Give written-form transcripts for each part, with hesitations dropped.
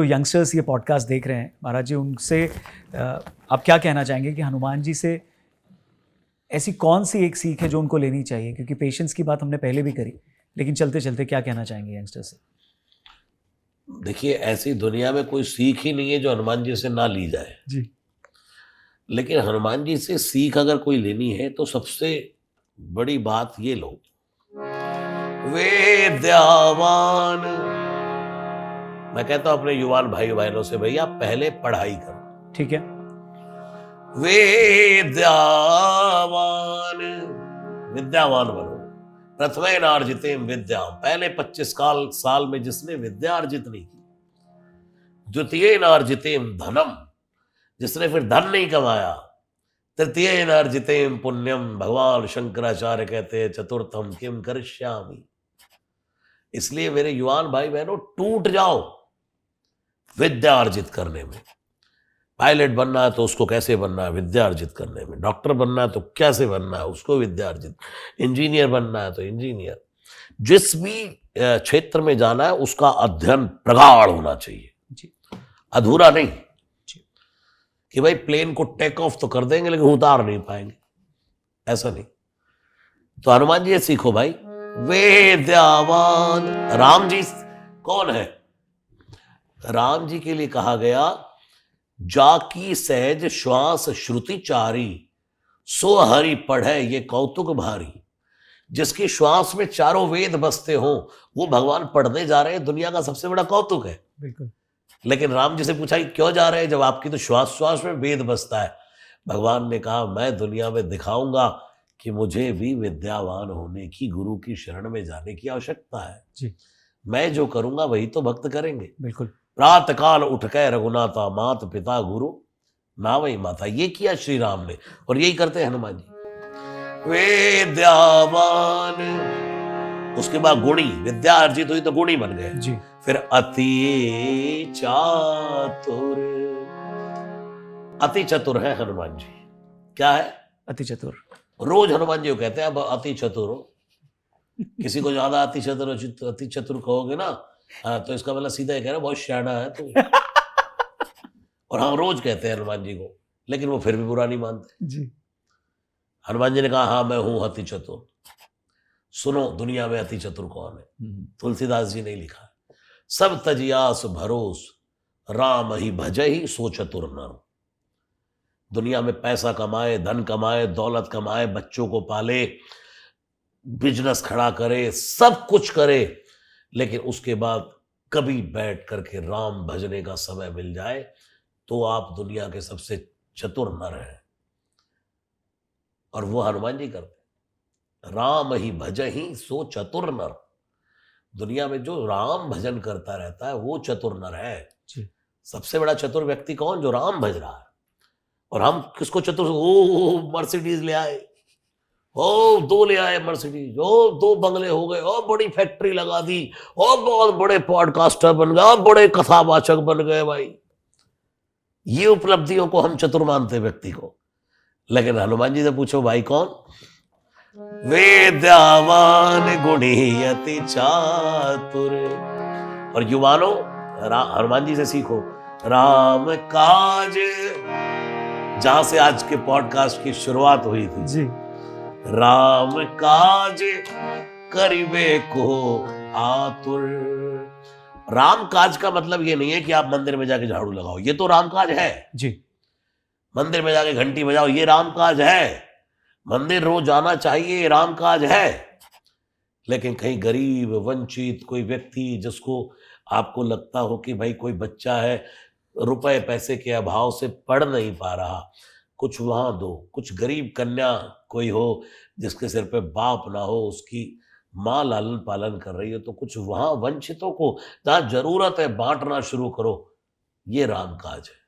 तो यंगस्टर्स ये पॉडकास्ट देख रहे हैं महाराज जी, उनसे आप क्या कहना चाहेंगे कि हनुमान जी से ऐसी कौन सी एक सीख है जो उनको लेनी चाहिए? क्योंकि पेशेंस की बात हमने पहले भी करी, लेकिन चलते चलते क्या कहना चाहेंगे यंगस्टर्स से? देखिए, ऐसी दुनिया में कोई सीख ही नहीं है जो हनुमान जी से ना ली जाए। जी। लेकिन हनुमान जी से सीख अगर कोई लेनी है तो सबसे बड़ी बात ये लो, विद्यावान। मैं कहता हूं अपने युवान भाई बहनों से, भैया पहले पढ़ाई करो। ठीक है। विद्यावान, विद्यावान बनो। प्रथमेनार्जितेम विद्या, पहले 25 साल में जिसने विद्या अर्जित नहीं की। द्वितीयेनार्जितेम धनम, जिसने फिर धन नहीं कमाया। तृतीयेनार्जितेम पुण्यम, भगवान शंकराचार्य कहते हैं चतुर्थम किम करिष्यामि। इसलिए मेरे युवान भाई बहनों, टूट जाओ विद्या अर्जित करने में। पायलट बनना है तो उसको कैसे बनना है, विद्या अर्जित करने में। डॉक्टर बनना है तो कैसे बनना है, उसको विद्या अर्जित। इंजीनियर बनना है तो इंजीनियर। जिस भी क्षेत्र में जाना है उसका अध्ययन प्रगाढ़ होना चाहिए, जी। अधूरा नहीं जी। कि भाई प्लेन को टेक ऑफ तो कर देंगे लेकिन उतार नहीं पाएंगे, ऐसा नहीं। तो हनुमान जी सीखो भाई, वेद्यावान। राम जी कौन है? राम जी के लिए कहा गया, जाकी सहज श्वास श्रुति चारी, सो हरि पढ़े ये कौतुक भारी। जिसकी श्वास में चारों वेद बसते हो वो भगवान पढ़ने जा रहे हैं, दुनिया का सबसे बड़ा कौतुक है। बिल्कुल। लेकिन राम जी से पूछा कि क्यों जा रहे हैं, जब आपकी तो श्वास श्वास में वेद बसता है। भगवान ने कहा, मैं दुनिया में दिखाऊंगा कि मुझे भी विद्यावान होने की, गुरु की शरण में जाने की आवश्यकता है। जी। मैं जो करूंगा वही तो भक्त करेंगे। बिल्कुल। प्रातः काल उठ के रघुनाथा, मात पिता गुरु ना वही माता। ये किया श्री राम ने, और यही करते हैं हनुमान जी। विद्यावान, उसके बाद गुणी। विद्या अर्जित हुई तो गुणी बन गए। जी। फिर अति चातुर। अति चतुर है हनुमान जी। क्या है? अति चतुर। रोज हनुमान जी को कहते हैं अब अति चतुर हो। किसी को ज्यादा अति चतुर कहोगे ना, तो इसका मतलब सीधा ये कह रहा है बहुत शाना है तू। और हम रोज कहते हैं हनुमान जी को, लेकिन वो फिर भी बुरा नहीं मानते। जी। हनुमान जी ने कहा, हाँ मैं हूं अति चतुर। सुनो दुनिया में अति चतुर कौन है? तुलसीदास जी ने लिखा है, सब तजियास भरोस, राम ही भजहि सो चतुर नर। दुनिया में पैसा कमाए, धन कमाए, दौलत कमाए, बच्चों को पाले, बिजनेस खड़ा करे, सब कुछ करे, लेकिन उसके बाद कभी बैठ करके राम भजने का समय मिल जाए तो आप दुनिया के सबसे चतुर नर हैं। और वो हनुमान जी करते, राम ही भजहि सो चतुर नर। दुनिया में जो राम भजन करता रहता है वो चतुर नर है। जी। सबसे बड़ा चतुर व्यक्ति कौन? जो राम भज रहा है। और हम किसको चतुर? ओ मर्सिडीज ले आए, ओ 2 ले आए मर्सिडीज, ओ 2 बंगले हो गए, ओ बड़ी फैक्ट्री लगा दी, ओ बहुत बड़े पॉडकास्टर बन गए, बड़े कथावाचक बन गए। भाई ये उपलब्धियों को हम चतुर मानते व्यक्ति को। लेकिन हनुमान जी से पूछो भाई कौन? वेद्यावान गुणी अति चातुर। और युवानों, हनुमान जी से सीखो राम काज। जहां से आज के पॉडकास्ट की शुरुआत हुई थी, जी। राम काज करिबे को आतुर। राम काज का मतलब ये नहीं है कि आप मंदिर में जाके झाड़ू लगाओ, ये तो राम काज है। जी। मंदिर में जाके घंटी बजाओ, ये राम काज है। मंदिर रोज जाना चाहिए, राम काज है। लेकिन कहीं गरीब वंचित कोई व्यक्ति, जिसको आपको लगता हो कि भाई कोई बच्चा है, रुपए पैसे के अभाव से पढ़ नहीं पा रहा, कुछ वहां दो। कुछ गरीब कन्या कोई हो जिसके सिर पे बाप ना हो, उसकी माँ लालन पालन कर रही हो, तो कुछ वहां वंचितों को जहां जरूरत है बांटना शुरू करो। ये राम काज है।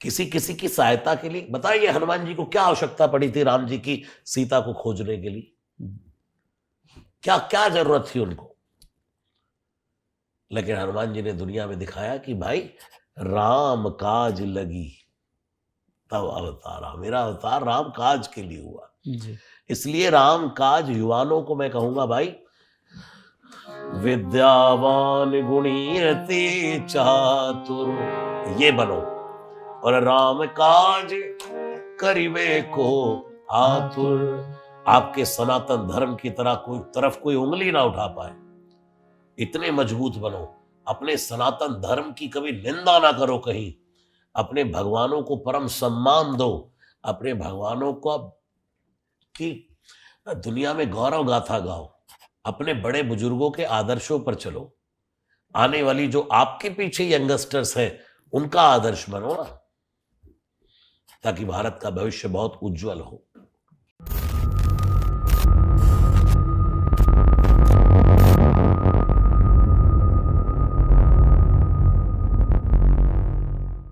किसी किसी की सहायता के लिए। बताइए हनुमान जी को क्या आवश्यकता पड़ी थी राम जी की सीता को खोजने के लिए? क्या क्या जरूरत थी उनको? लेकिन हनुमान जी ने दुनिया में दिखाया कि भाई राम काज लगी तब अवतारा। मेरा अवतार राम काज के लिए हुआ। जी। इसलिए राम काज युवानों को मैं कहूंगा भाई, विद्यावान गुणी अति चातुर, ये बनो। और राम काज करिवे को आतुर, आपके सनातन धर्म की तरफ कोई उंगली ना उठा पाए, इतने मजबूत बनो। अपने सनातन धर्म की कभी निंदा ना करो कहीं, अपने भगवानों को परम सम्मान दो, अपने भगवानों को की दुनिया में गौरव गाथा गाओ, अपने बड़े बुजुर्गों के आदर्शों पर चलो, आने वाली जो आपके पीछे यंगस्टर्स हैं उनका आदर्श बनो ना, ताकि भारत का भविष्य बहुत उज्जवल हो।